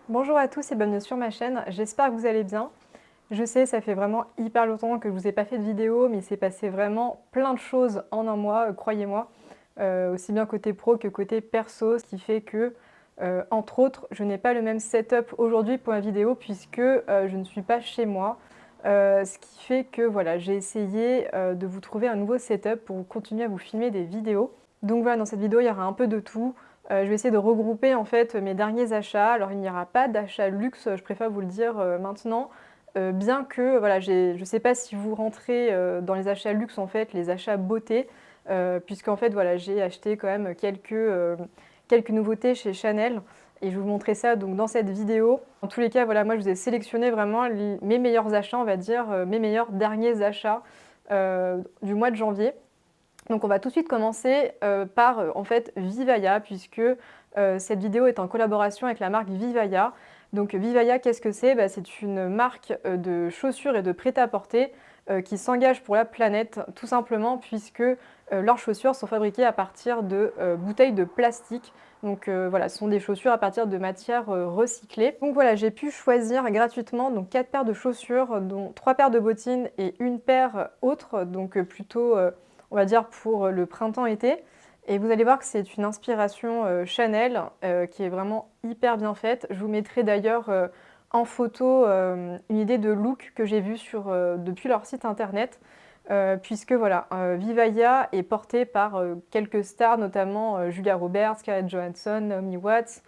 Bonjour à tous et bienvenue sur ma chaîne, j'espère que vous allez bien. Je sais, ça fait vraiment hyper longtemps que je vous ai pas fait de vidéo, mais il s'est passé vraiment plein de choses en un mois, croyez-moi, aussi bien côté pro que côté perso, ce qui fait que, entre autres, je n'ai pas le même setup aujourd'hui pour ma vidéo puisque je ne suis pas chez moi. Ce qui fait que voilà, j'ai essayé de vous trouver un nouveau setup pour continuer à vous filmer des vidéos. Donc voilà, dans cette vidéo, il y aura un peu de tout. Je vais essayer de regrouper en fait mes derniers achats. Alors il n'y aura pas d'achat luxe, je préfère vous le dire maintenant. Bien que voilà, je ne sais pas si vous rentrez dans les achats luxe en fait, les achats beauté, puisqu'en fait voilà, j'ai acheté quand même quelques nouveautés chez Chanel. Et je vais vous montrer ça donc dans cette vidéo. En tous les cas, voilà, moi je vous ai sélectionné vraiment mes meilleurs achats, on va dire, mes meilleurs derniers achats du mois de janvier. Donc on va tout de suite commencer par en fait Vivaya puisque cette vidéo est en collaboration avec la marque Vivaya. Donc Vivaya, qu'est-ce que c'est? C'est une marque de chaussures et de prêt-à-porter qui s'engage pour la planète tout simplement puisque leurs chaussures sont fabriquées à partir de bouteilles de plastique. Donc voilà, ce sont des chaussures à partir de matières recyclées. Donc voilà, j'ai pu choisir gratuitement donc 4 paires de chaussures, dont 3 paires de bottines et une paire autre, donc plutôt on va dire pour le printemps-été. Et vous allez voir que c'est une inspiration Chanel qui est vraiment hyper bien faite. Je vous mettrai d'ailleurs en photo une idée de look que j'ai vu depuis leur site internet. Puisque voilà, Vivaya est porté par quelques stars, notamment Julia Roberts, Scarlett Johansson, Naomi Watts.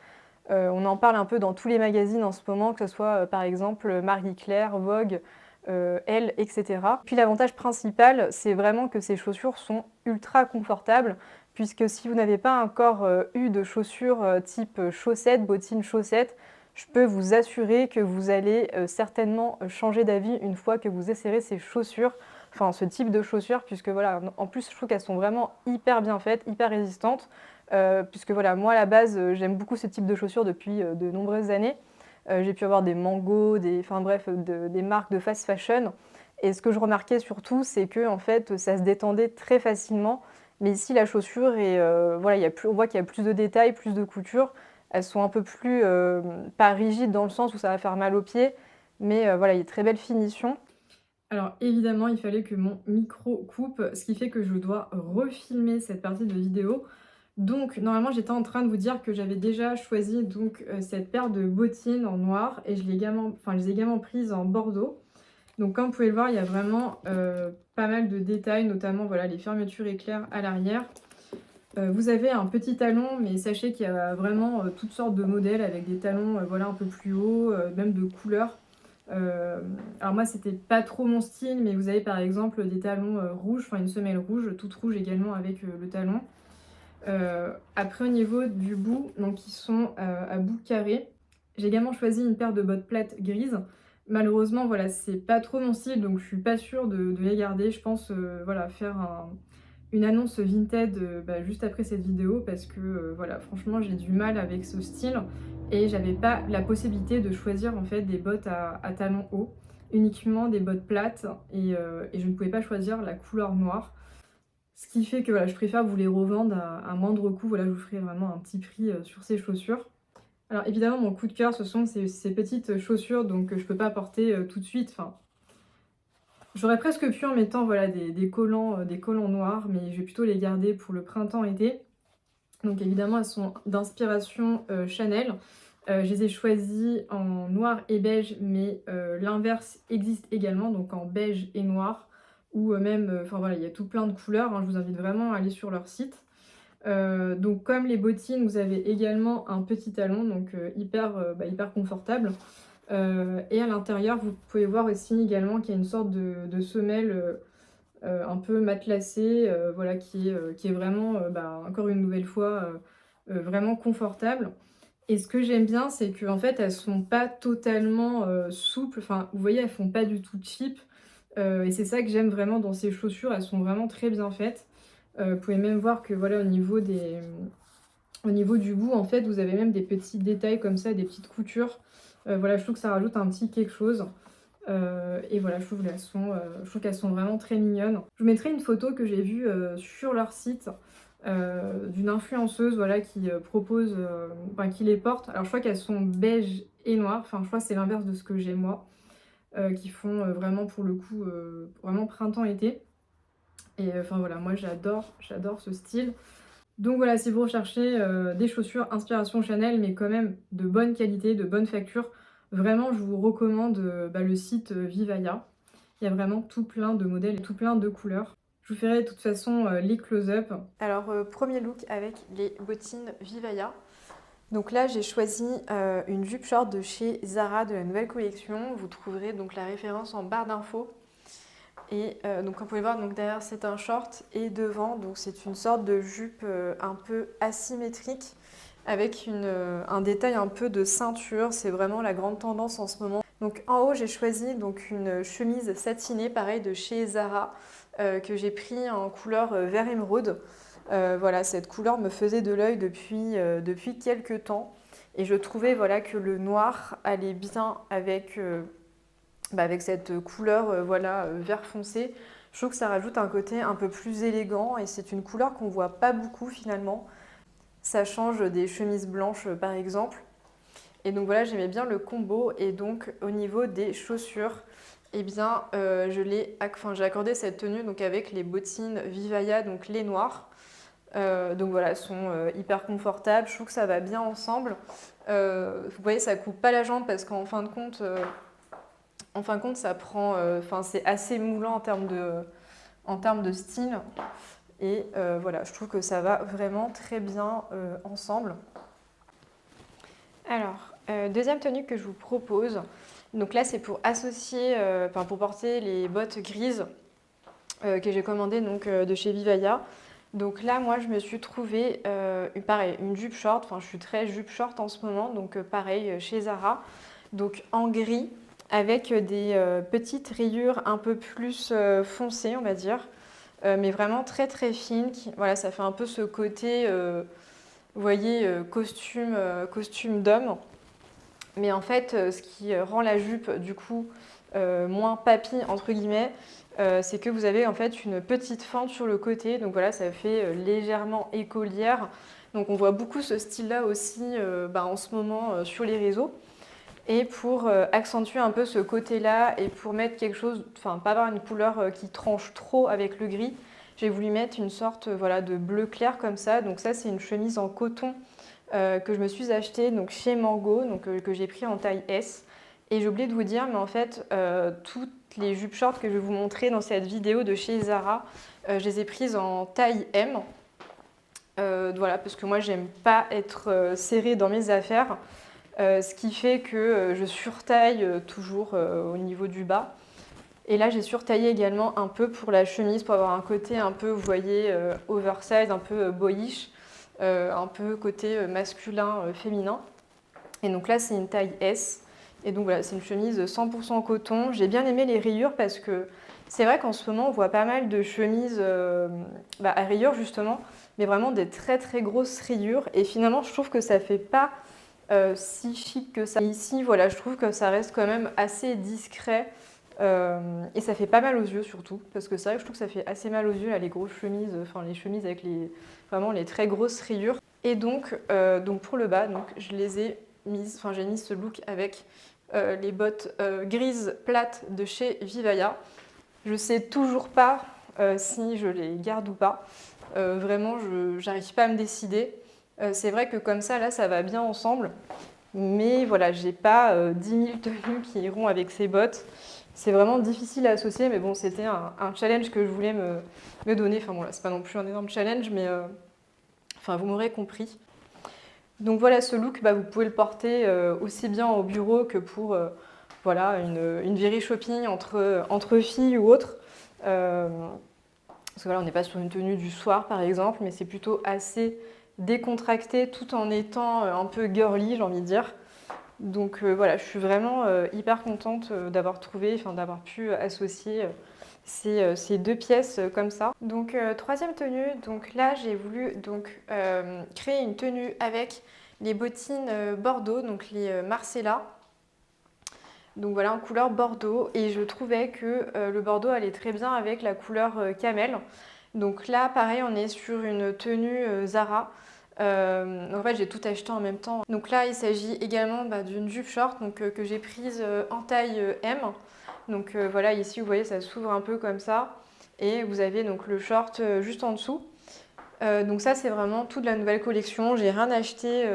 On en parle un peu dans tous les magazines en ce moment, que ce soit par exemple Marie-Claire, Vogue, Elle, etc. Puis l'avantage principal, c'est vraiment que ces chaussures sont ultra confortables, puisque si vous n'avez pas encore eu de chaussures type chaussettes, bottines chaussettes, je peux vous assurer que vous allez certainement changer d'avis une fois que vous essayerez ces chaussures, enfin ce type de chaussures, puisque voilà, en plus je trouve qu'elles sont vraiment hyper bien faites, hyper résistantes, puisque voilà, moi à la base j'aime beaucoup ce type de chaussures depuis de nombreuses années. J'ai pu avoir des Mango, enfin bref, des marques de fast fashion. Et ce que je remarquais surtout, c'est que en fait, ça se détendait très facilement. Mais ici, la chaussure, voilà, on voit qu'il y a plus de détails, plus de couture. Elles sont un peu plus, pas rigides dans le sens où ça va faire mal aux pieds, mais voilà, il y a une très belle finition. Alors évidemment, il fallait que mon micro coupe, ce qui fait que je dois refilmer cette partie de vidéo. Donc normalement, j'étais en train de vous dire que j'avais déjà choisi donc cette paire de bottines en noir et je les ai également prises en bordeaux. Donc comme vous pouvez le voir, il y a vraiment pas mal de détails, notamment voilà, les fermetures éclairs à l'arrière. Vous avez un petit talon, mais sachez qu'il y a vraiment toutes sortes de modèles avec des talons voilà, un peu plus hauts, même de couleurs. Euh, alors moi c'était pas trop mon style, mais vous avez par exemple des talons rouges, enfin une semelle rouge, toute rouge également avec le talon. Après au niveau du bout, donc ils sont à bout carré. J'ai également choisi une paire de bottes plates grises. Malheureusement voilà c'est pas trop mon style donc je suis pas sûre de les garder. Je pense voilà faire une annonce Vinted juste après cette vidéo parce que voilà franchement j'ai du mal avec ce style et j'avais pas la possibilité de choisir en fait des bottes à talons hauts, uniquement des bottes plates et je ne pouvais pas choisir la couleur noire. Ce qui fait que voilà, je préfère vous les revendre à moindre coût. Voilà, je vous ferai vraiment un petit prix sur ces chaussures. Alors évidemment, mon coup de cœur, ce sont ces petites chaussures donc, que je peux pas porter tout de suite. Enfin, j'aurais presque pu en mettant voilà, des collants noirs, mais je vais plutôt les garder pour le printemps-été. Donc évidemment, elles sont d'inspiration Chanel. Je les ai choisies en noir et beige, mais l'inverse existe également, donc en beige et noir, ou même, enfin voilà, il y a tout plein de couleurs, hein, je vous invite vraiment à aller sur leur site. Donc comme les bottines, vous avez également un petit talon, donc hyper confortable. Et à l'intérieur, vous pouvez voir aussi également qu'il y a une sorte de semelle un peu matelassée, voilà, qui est vraiment, encore une nouvelle fois, vraiment confortable. Et ce que j'aime bien, c'est qu'en fait, elles sont pas totalement souples. Enfin, vous voyez, elles font pas du tout cheap. Et c'est ça que j'aime vraiment dans ces chaussures. Elles sont vraiment très bien faites. Vous pouvez même voir que voilà, au niveau du bout, en fait, vous avez même des petits détails comme ça, des petites coutures. Voilà, je trouve que ça rajoute un petit quelque chose. Et voilà, je trouve qu'elles sont vraiment très mignonnes. Je vous mettrai une photo que j'ai vue sur leur site d'une influenceuse voilà, qui propose, enfin qui les porte. Alors je crois qu'elles sont beige et noires, enfin je crois que c'est l'inverse de ce que j'ai moi, qui font vraiment pour le coup, vraiment printemps-été. Et enfin voilà, moi j'adore ce style. Donc voilà, si vous recherchez des chaussures inspiration Chanel, mais quand même de bonne qualité, de bonne facture, vraiment je vous recommande le site Vivaya. Il y a vraiment tout plein de modèles et tout plein de couleurs. Je vous ferai de toute façon les close-up. Alors premier look avec les bottines Vivaya. Donc là j'ai choisi une jupe short de chez Zara de la nouvelle collection. Vous trouverez donc la référence en barre d'infos. Et donc comme vous pouvez voir, donc derrière c'est un short et devant donc c'est une sorte de jupe un peu asymétrique avec un détail un peu de ceinture. C'est vraiment la grande tendance en ce moment. Donc en haut j'ai choisi donc une chemise satinée pareil de chez Zara que j'ai pris en couleur vert émeraude. Voilà, cette couleur me faisait de l'œil depuis quelques temps et je trouvais voilà, que le noir allait bien avec cette couleur voilà, vert foncé. Je trouve que ça rajoute un côté un peu plus élégant et c'est une couleur qu'on voit pas beaucoup finalement. Ça change des chemises blanches par exemple. Et donc voilà, j'aimais bien le combo et donc au niveau des chaussures, eh bien j'ai accordé cette tenue donc avec les bottines Vivaya, donc les noires. Donc voilà, elles sont hyper confortables, je trouve que ça va bien ensemble. Vous voyez, ça coupe pas la jambe parce qu'en fin de compte, ça prend, c'est assez moulant en termes de style. Et voilà, je trouve que ça va vraiment très bien ensemble. Alors, deuxième tenue que je vous propose. Donc là, c'est pour associer, pour porter les bottes grises que j'ai commandées donc, de chez Vivaya. Donc là, moi, je me suis trouvée, pareil, une jupe short. Enfin, je suis très jupe short en ce moment. Donc pareil, chez Zara. Donc en gris, avec des petites rayures un peu plus foncées, on va dire. Mais vraiment très très fines. Voilà, ça fait un peu ce côté, vous voyez, costume d'homme. Mais en fait, ce qui rend la jupe, du coup, moins papy, entre guillemets, c'est que vous avez en fait une petite fente sur le côté. Donc voilà, ça fait légèrement écolière. Donc on voit beaucoup ce style-là aussi en ce moment sur les réseaux. Et pour accentuer un peu ce côté-là et pour mettre quelque chose, enfin pas avoir une couleur qui tranche trop avec le gris, j'ai voulu mettre une sorte voilà, de bleu clair comme ça. Donc ça, c'est une chemise en coton que je me suis achetée donc, chez Mango, donc, que j'ai pris en taille S. Et j'ai oublié de vous dire, mais en fait, toutes les jupes shorts que je vais vous montrer dans cette vidéo de chez Zara, je les ai prises en taille M. Voilà, parce que moi, j'aime pas être serrée dans mes affaires. Ce qui fait que je surtaille toujours au niveau du bas. Et là, j'ai surtaillé également un peu pour la chemise pour avoir un côté un peu, vous voyez, oversize, un peu boyish, un peu côté masculin, féminin. Et donc là, c'est une taille S. Et donc voilà, c'est une chemise 100% coton. J'ai bien aimé les rayures parce que c'est vrai qu'en ce moment, on voit pas mal de chemises à rayures justement, mais vraiment des très très grosses rayures. Et finalement, je trouve que ça fait pas si chic que ça. Et ici, voilà, je trouve que ça reste quand même assez discret et ça fait pas mal aux yeux surtout, parce que c'est vrai que je trouve que ça fait assez mal aux yeux là, les grosses chemises, enfin les chemises avec vraiment les très grosses rayures. Et donc pour le bas, donc, je les ai mises, enfin j'ai mis ce look avec les bottes grises plates de chez Vivaya. Je sais toujours pas si je les garde ou pas. Vraiment, je n'arrive pas à me décider. C'est vrai que comme ça, là, ça va bien ensemble. Mais voilà, j'ai pas 10 000 tenues qui iront avec ces bottes. C'est vraiment difficile à associer, mais bon, c'était un challenge que je voulais me donner. Enfin bon, là, c'est pas non plus un énorme challenge, mais vous m'aurez compris. Donc voilà, ce look, vous pouvez le porter aussi bien au bureau que pour voilà, une virée shopping entre filles ou autre. Parce que voilà, on n'est pas sur une tenue du soir, par exemple, mais c'est plutôt assez décontracté tout en étant un peu girly, j'ai envie de dire. Donc voilà, je suis vraiment hyper contente d'avoir trouvé, d'avoir pu associer ces deux pièces comme ça. Donc troisième tenue, donc là j'ai voulu créer une tenue avec les bottines Bordeaux, donc les Marcella. Donc voilà, en couleur Bordeaux, et je trouvais que le Bordeaux allait très bien avec la couleur camel. Donc là, pareil, on est sur une tenue Zara. En fait, j'ai tout acheté en même temps. Donc là, il s'agit également d'une jupe short donc, que j'ai prise en taille M. Donc voilà, ici, vous voyez, ça s'ouvre un peu comme ça. Et vous avez donc le short juste en dessous. Donc ça, c'est vraiment toute la nouvelle collection. J'ai rien acheté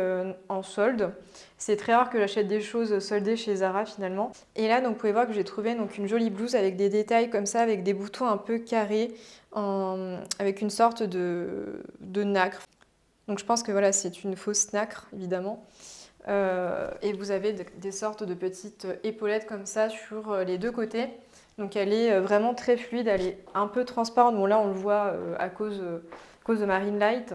en solde. C'est très rare que j'achète des choses soldées chez Zara finalement. Et là, donc, vous pouvez voir que j'ai trouvé donc, une jolie blouse avec des détails comme ça, avec des boutons un peu carrés, avec une sorte de nacre. Donc je pense que voilà, c'est une fausse nacre, évidemment. Et vous avez des sortes de petites épaulettes comme ça sur les deux côtés. Donc elle est vraiment très fluide, elle est un peu transparente. Bon là, on le voit à cause de Marine Light.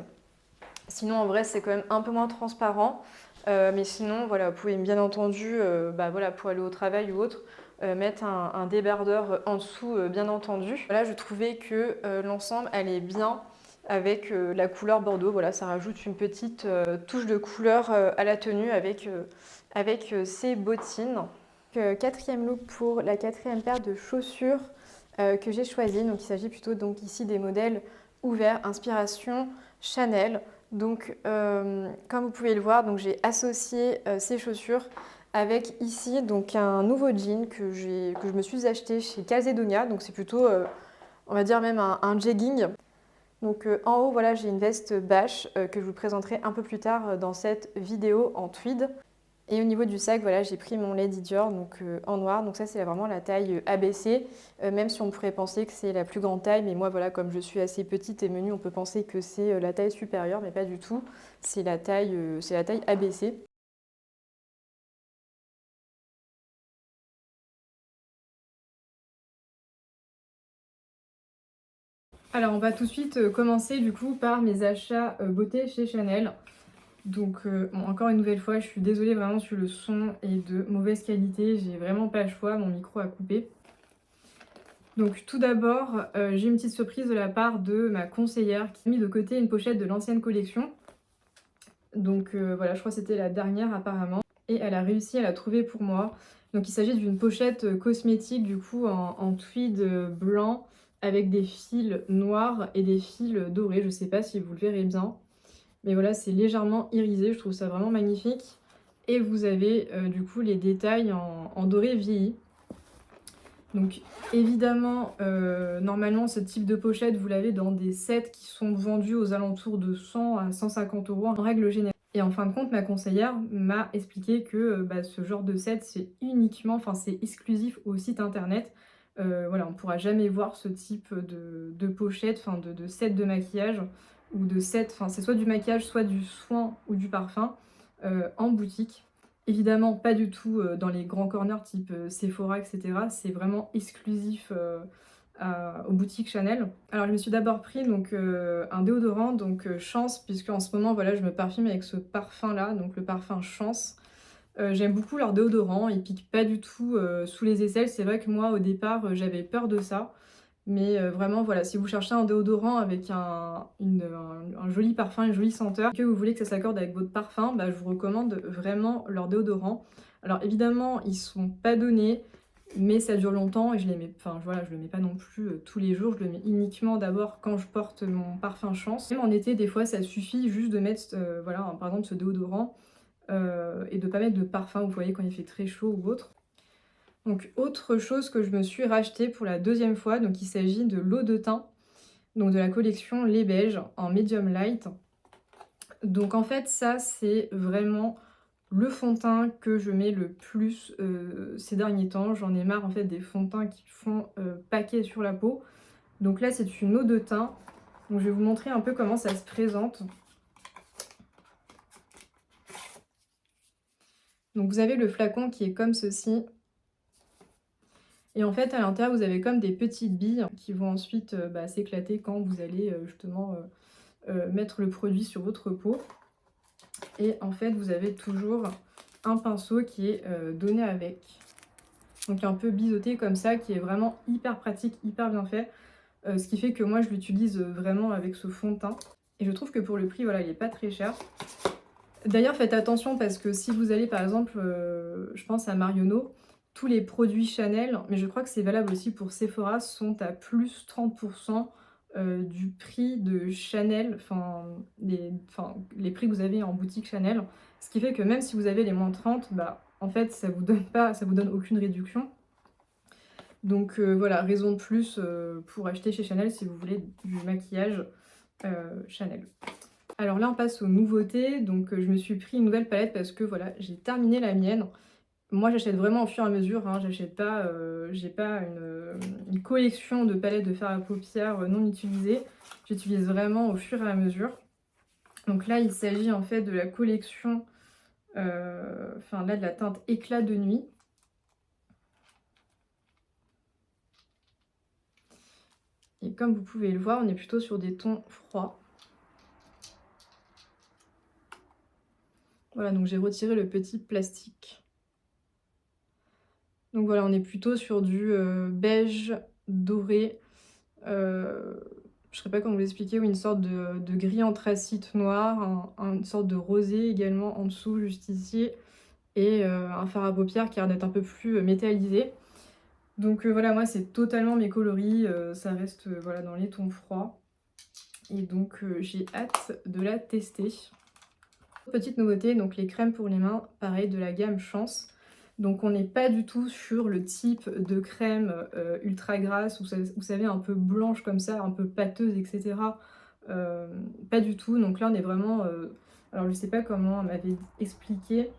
Sinon, en vrai, c'est quand même un peu moins transparent. Mais sinon, voilà, vous pouvez bien entendu, voilà, pour aller au travail ou autre, mettre un débardeur en dessous, bien entendu. Là, je trouvais que l'ensemble allait bien avec la couleur bordeaux. Voilà, ça rajoute une petite touche de couleur à la tenue avec ces bottines. Quatrième look pour la quatrième paire de chaussures que j'ai choisi. Donc, il s'agit plutôt donc ici des modèles ouverts, inspiration Chanel. Donc, comme vous pouvez le voir, donc j'ai associé ces chaussures avec ici donc un nouveau jean que je me suis acheté chez Calzedonia. Donc c'est plutôt, on va dire même un jegging. Donc en haut, voilà, j'ai une veste bâche que je vous présenterai un peu plus tard dans cette vidéo en tweed. Et au niveau du sac, voilà, j'ai pris mon Lady Dior donc, en noir. Donc ça, c'est vraiment la taille ABC, même si on pourrait penser que c'est la plus grande taille. Mais moi, voilà, comme je suis assez petite et menue, on peut penser que c'est la taille supérieure, mais pas du tout. C'est la taille ABC. Alors, on va tout de suite commencer du coup par mes achats beauté chez Chanel. Donc, bon, encore une nouvelle fois, je suis désolée vraiment sur le son et de mauvaise qualité. J'ai vraiment pas le choix, mon micro a coupé. Donc tout d'abord, j'ai une petite surprise de la part de ma conseillère qui a mis de côté une pochette de l'ancienne collection. Donc voilà, je crois que c'était la dernière apparemment. Et elle a réussi à la trouver pour moi. Donc il s'agit d'une pochette cosmétique du coup en tweed blanc avec des fils noirs et des fils dorés. Je sais pas si vous le verrez bien. Mais voilà, c'est légèrement irisé, je trouve ça vraiment magnifique. Et vous avez du coup les détails en doré vieilli. Donc évidemment, normalement ce type de pochette, vous l'avez dans des sets qui sont vendus aux alentours de 100 à 150 euros en règle générale. Et en fin de compte, ma conseillère m'a expliqué que ce genre de set, c'est uniquement, enfin c'est exclusif au site internet. Voilà, on ne pourra jamais voir ce type de pochette, enfin de set de maquillage ou de set, enfin c'est soit du maquillage, soit du soin ou du parfum en boutique. Évidemment, pas du tout dans les grands corners type Sephora, etc. C'est vraiment exclusif aux boutiques Chanel. Alors, je me suis d'abord pris donc, un déodorant, donc Chance, puisque en ce moment, voilà, je me parfume avec ce parfum-là, donc le parfum Chance. J'aime beaucoup leur déodorant, il pique pas du tout sous les aisselles. C'est vrai que moi, au départ, j'avais peur de ça. Mais vraiment, voilà, si vous cherchez un déodorant avec un joli parfum, une jolie senteur, que vous voulez que ça s'accorde avec votre parfum, je vous recommande vraiment leur déodorant. Alors évidemment, ils sont pas donnés, mais ça dure longtemps et je les mets, enfin voilà, je le mets pas non plus tous les jours, je le mets uniquement d'abord quand je porte mon parfum Chance. Même en été, des fois, ça suffit juste de mettre, voilà, par exemple, ce déodorant et de pas mettre de parfum, vous voyez, quand il fait très chaud ou autre. Donc autre chose que je me suis racheté pour la deuxième fois, donc il s'agit de l'eau de teint, donc de la collection Les Beiges en medium light. Donc en fait ça c'est vraiment le fond de teint que je mets le plus ces derniers temps. J'en ai marre en fait des fonds de teint qui font paquet sur la peau. Donc là c'est une eau de teint. Donc je vais vous montrer un peu comment ça se présente. Donc vous avez le flacon qui est comme ceci. Et en fait, à l'intérieur, vous avez comme des petites billes qui vont ensuite s'éclater quand vous allez justement mettre le produit sur votre peau. Et en fait, vous avez toujours un pinceau qui est donné avec. Donc un peu biseauté comme ça, qui est vraiment hyper pratique, hyper bien fait. Ce qui fait que moi, je l'utilise vraiment avec ce fond de teint. Et je trouve que pour le prix, voilà, il n'est pas très cher. D'ailleurs, faites attention parce que si vous allez par exemple, je pense à Marionneau, tous les produits Chanel, mais je crois que c'est valable aussi pour Sephora, sont à plus 30% du prix de Chanel, les prix que vous avez en boutique Chanel. Ce qui fait que même si vous avez les moins 30, bah, en fait, ça vous donne aucune réduction. Donc voilà, raison de plus pour acheter chez Chanel si vous voulez du maquillage Chanel. Alors là, on passe aux nouveautés. Donc je me suis pris une nouvelle palette parce que voilà, j'ai terminé la mienne. Moi, j'achète vraiment au fur et à mesure, hein. J'achète pas, j'ai pas une collection de palettes de fard à paupières non utilisées. J'utilise vraiment au fur et à mesure. Donc là, il s'agit en fait de la collection, là, de la teinte éclat de nuit. Et comme vous pouvez le voir, on est plutôt sur des tons froids. Voilà, donc j'ai retiré le petit plastique. Donc voilà, on est plutôt sur du beige doré. Je ne sais pas comment vous l'expliquer, ou une sorte de gris anthracite noir, une sorte de rosé également en dessous, juste ici, et un fard à paupières qui a l'air d'être un peu plus métallisé. Donc voilà, moi c'est totalement mes coloris, ça reste voilà, dans les tons froids. Et donc j'ai hâte de la tester. Petite nouveauté, donc les crèmes pour les mains, pareil de la gamme Chance. Donc on n'est pas du tout sur le type de crème ultra grasse, vous savez, un peu blanche comme ça, un peu pâteuse, etc. Pas du tout, donc là on est vraiment... alors je sais pas comment on m'avait expliqué,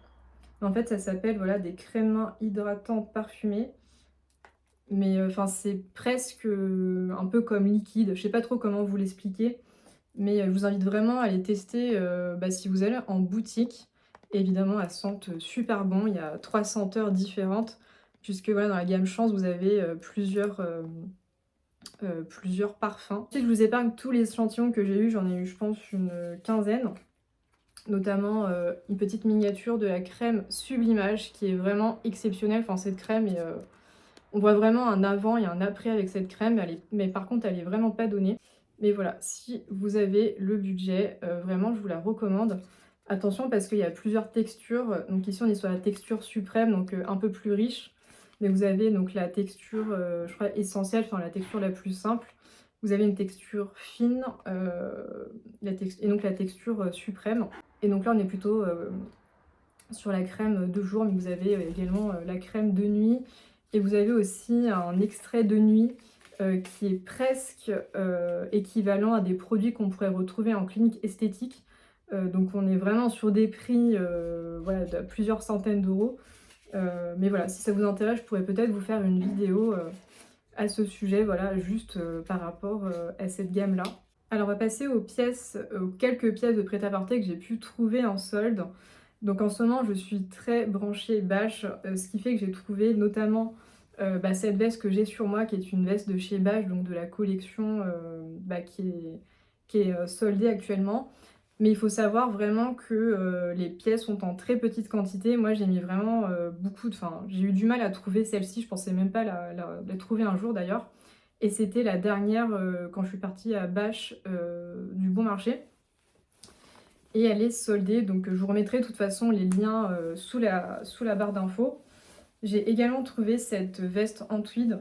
mais en fait ça s'appelle voilà, des crèmes mains hydratantes parfumées. Mais c'est presque un peu comme liquide, je sais pas trop comment vous l'expliquer. Mais je vous invite vraiment à les tester si vous allez en boutique. Évidemment, elles sentent super bon. Il y a 3 senteurs différentes, puisque voilà, dans la gamme Chance, vous avez plusieurs parfums. Ensuite, je vous épargne tous les échantillons que j'ai eu. J'en ai eu, je pense, une quinzaine. Notamment une petite miniature de la crème Sublimage, qui est vraiment exceptionnelle. Enfin, cette crème, on voit vraiment un avant et un après avec cette crème. Mais par contre, elle est vraiment pas donnée. Mais voilà, si vous avez le budget, vraiment je vous la recommande. Attention parce qu'il y a plusieurs textures. Donc ici on est sur la texture suprême, donc un peu plus riche. Mais vous avez donc la texture, je crois, essentielle, enfin la texture la plus simple. Vous avez une texture fine et donc la texture suprême. Et donc là on est plutôt sur la crème de jour, mais vous avez également la crème de nuit. Et vous avez aussi un extrait de nuit qui est presque équivalent à des produits qu'on pourrait retrouver en clinique esthétique. Donc on est vraiment sur des prix voilà, de plusieurs centaines d'euros. Mais voilà, si ça vous intéresse, je pourrais peut-être vous faire une vidéo à ce sujet, voilà, juste par rapport à cette gamme-là. Alors on va passer aux quelques pièces de prêt-à-porter que j'ai pu trouver en solde. Donc en ce moment, je suis très branchée Bash, ce qui fait que j'ai trouvé notamment cette veste que j'ai sur moi, qui est une veste de chez Bash, donc de la collection qui est soldée actuellement. Mais il faut savoir vraiment que les pièces sont en très petite quantité. Moi, j'ai mis vraiment j'ai eu du mal à trouver celle-ci, je pensais même pas la trouver un jour d'ailleurs. Et c'était la dernière quand je suis partie à Bash du Bon Marché. Et elle est soldée, donc je vous remettrai de toute façon les liens sous la barre d'infos. J'ai également trouvé cette veste en tweed,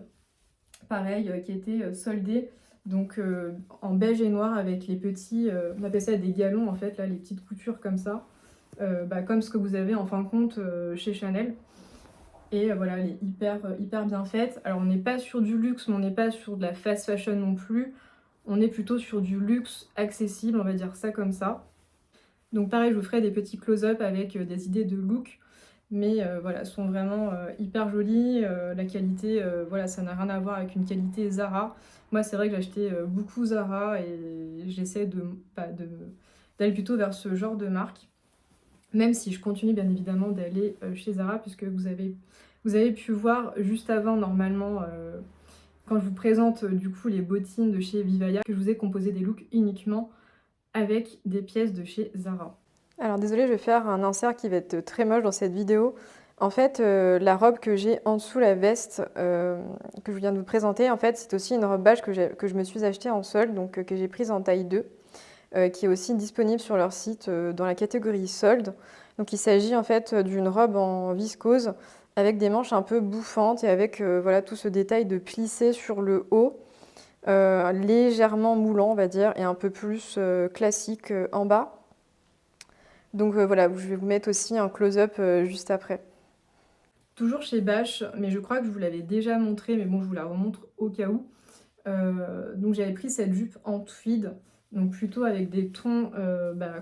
pareil, qui était soldée, donc en beige et noir avec les petits, on appelle ça des galons en fait, là, les petites coutures comme ça, comme ce que vous avez en fin de compte chez Chanel. Et voilà, elle est hyper bien faite. Alors on n'est pas sur du luxe, mais on n'est pas sur de la fast fashion non plus. On est plutôt sur du luxe accessible, on va dire ça comme ça. Donc pareil, je vous ferai des petits close-up avec des idées de look. Mais voilà, elles sont vraiment hyper jolies. La qualité, voilà, ça n'a rien à voir avec une qualité Zara. Moi, c'est vrai que j'ai acheté beaucoup Zara et j'essaie d'aller plutôt vers ce genre de marque. Même si je continue bien évidemment d'aller chez Zara, puisque vous avez pu voir juste avant, normalement, quand je vous présente du coup les bottines de chez Vivaya, que je vous ai composé des looks uniquement avec des pièces de chez Zara. Alors désolée, je vais faire un insert qui va être très moche dans cette vidéo. En fait, la robe que j'ai en dessous la veste que je viens de vous présenter, en fait, c'est aussi une robe beige que je me suis achetée en solde, donc que j'ai prise en taille 2, qui est aussi disponible sur leur site dans la catégorie solde. Donc il s'agit en fait d'une robe en viscose avec des manches un peu bouffantes et avec voilà, tout ce détail de plissé sur le haut. légèrement moulant, on va dire, et un peu plus classique en bas. Donc voilà, je vais vous mettre aussi un close-up juste après. Toujours chez Bash, mais je crois que je vous l'avais déjà montré, mais bon, je vous la remontre au cas où. Donc j'avais pris cette jupe en tweed, donc plutôt avec des tons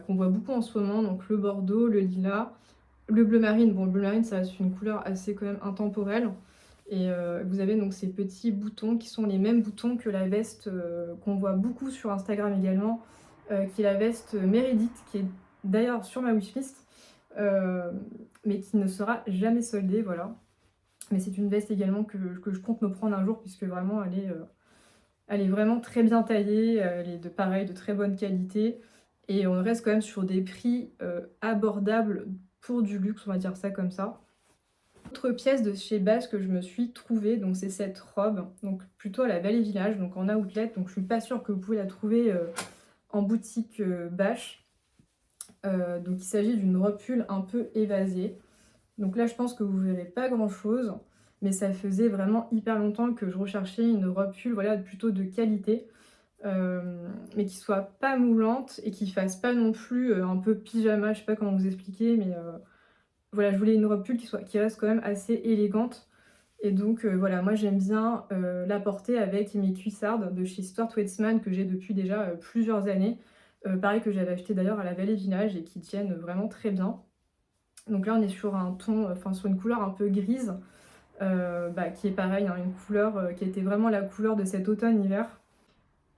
qu'on voit beaucoup en ce moment, donc le bordeaux, le lilas, le bleu marine. Bon, le bleu marine, ça reste une couleur assez quand même intemporelle. Et vous avez donc ces petits boutons qui sont les mêmes boutons que la veste qu'on voit beaucoup sur Instagram également, qui est la veste Meredith, qui est d'ailleurs sur ma wishlist, mais qui ne sera jamais soldée, voilà. Mais c'est une veste également que je compte me prendre un jour, puisque vraiment elle est vraiment très bien taillée, elle est pareil, de très bonne qualité. Et on reste quand même sur des prix abordables pour du luxe, on va dire ça comme ça. Autre pièce de chez Bash que je me suis trouvée, donc c'est cette robe, donc plutôt à la Vallée Village, donc en outlet, donc je suis pas sûre que vous pouvez la trouver en boutique Bash. Donc il s'agit d'une robe pull un peu évasée. Donc là je pense que vous verrez pas grand chose, mais ça faisait vraiment hyper longtemps que je recherchais une robe pull, voilà, plutôt de qualité, mais qui soit pas moulante et qui fasse pas non plus un peu pyjama, je sais pas comment vous expliquer, mais voilà, je voulais une robe pull qui reste quand même assez élégante. Et donc voilà, moi j'aime bien la porter avec mes cuissardes de chez Stuart Weitzman que j'ai depuis déjà plusieurs années. Pareil, que j'avais acheté d'ailleurs à la Vallée Village et qui tiennent vraiment très bien. Donc là on est sur un ton, enfin sur une couleur un peu grise, qui est pareil, hein, une couleur qui était vraiment la couleur de cet automne-hiver.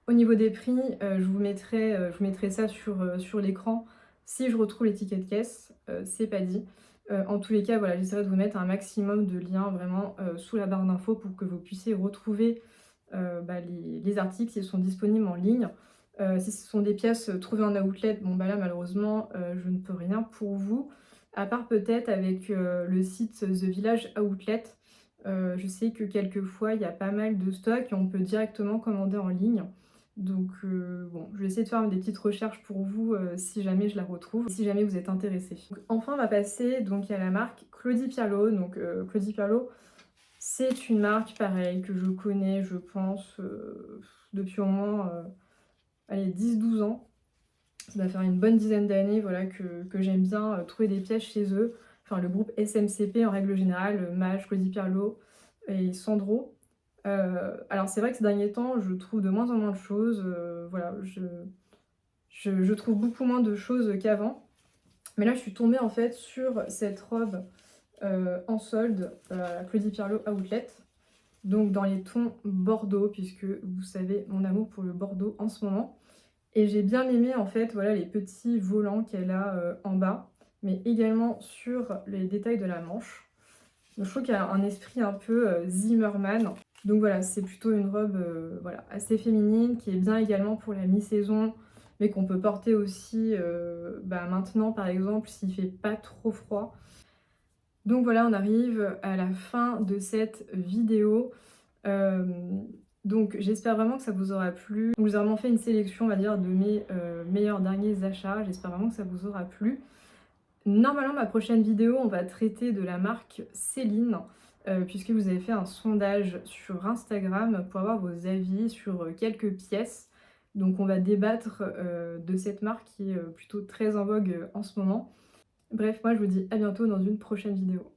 Au niveau des prix, je vous mettrai ça sur l'écran si je retrouve les tickets de caisse, c'est pas dit. En tous les cas, voilà, j'essaierai de vous mettre un maximum de liens vraiment sous la barre d'infos pour que vous puissiez retrouver les articles s'ils sont disponibles en ligne. Si ce sont des pièces trouvées en outlet, bon bah là malheureusement je ne peux rien pour vous, à part peut-être avec le site The Village Outlet. Je sais que quelquefois il y a pas mal de stocks et on peut directement commander en ligne. Donc bon, je vais essayer de faire des petites recherches pour vous si jamais je la retrouve, si jamais vous êtes intéressé. Enfin, on va passer donc à la marque Claudie Pierlot. Donc Claudie Pierlot, c'est une marque pareil que je connais, je pense, depuis au moins allez, 10-12 ans. Ça va faire une bonne dizaine d'années, voilà, que j'aime bien trouver des pièces chez eux. Enfin, le groupe SMCP en règle générale, Maj, Claudie Pierlot et Sandro. Alors c'est vrai que ces derniers temps, je trouve de moins en moins de choses. Voilà, je trouve beaucoup moins de choses qu'avant. Mais là, je suis tombée en fait sur cette robe en solde à Claudie Pierlot Outlet. Donc dans les tons bordeaux, puisque vous savez mon amour pour le bordeaux en ce moment. Et j'ai bien aimé en fait, voilà, les petits volants qu'elle a en bas, mais également sur les détails de la manche. Donc, je trouve qu'il y a un esprit un peu Zimmermann. Donc voilà, c'est plutôt une robe voilà, assez féminine, qui est bien également pour la mi-saison, mais qu'on peut porter aussi maintenant par exemple s'il fait pas trop froid. Donc voilà, on arrive à la fin de cette vidéo. Euh, donc j'espère vraiment que ça vous aura plu. Donc j'ai vraiment fait une sélection, on va dire, de mes meilleurs derniers achats. J'espère vraiment que ça vous aura plu. Normalement, ma prochaine vidéo, on va traiter de la marque Céline, puisque vous avez fait un sondage sur Instagram pour avoir vos avis sur quelques pièces. Donc on va débattre de cette marque qui est plutôt très en vogue en ce moment. Bref, moi je vous dis à bientôt dans une prochaine vidéo.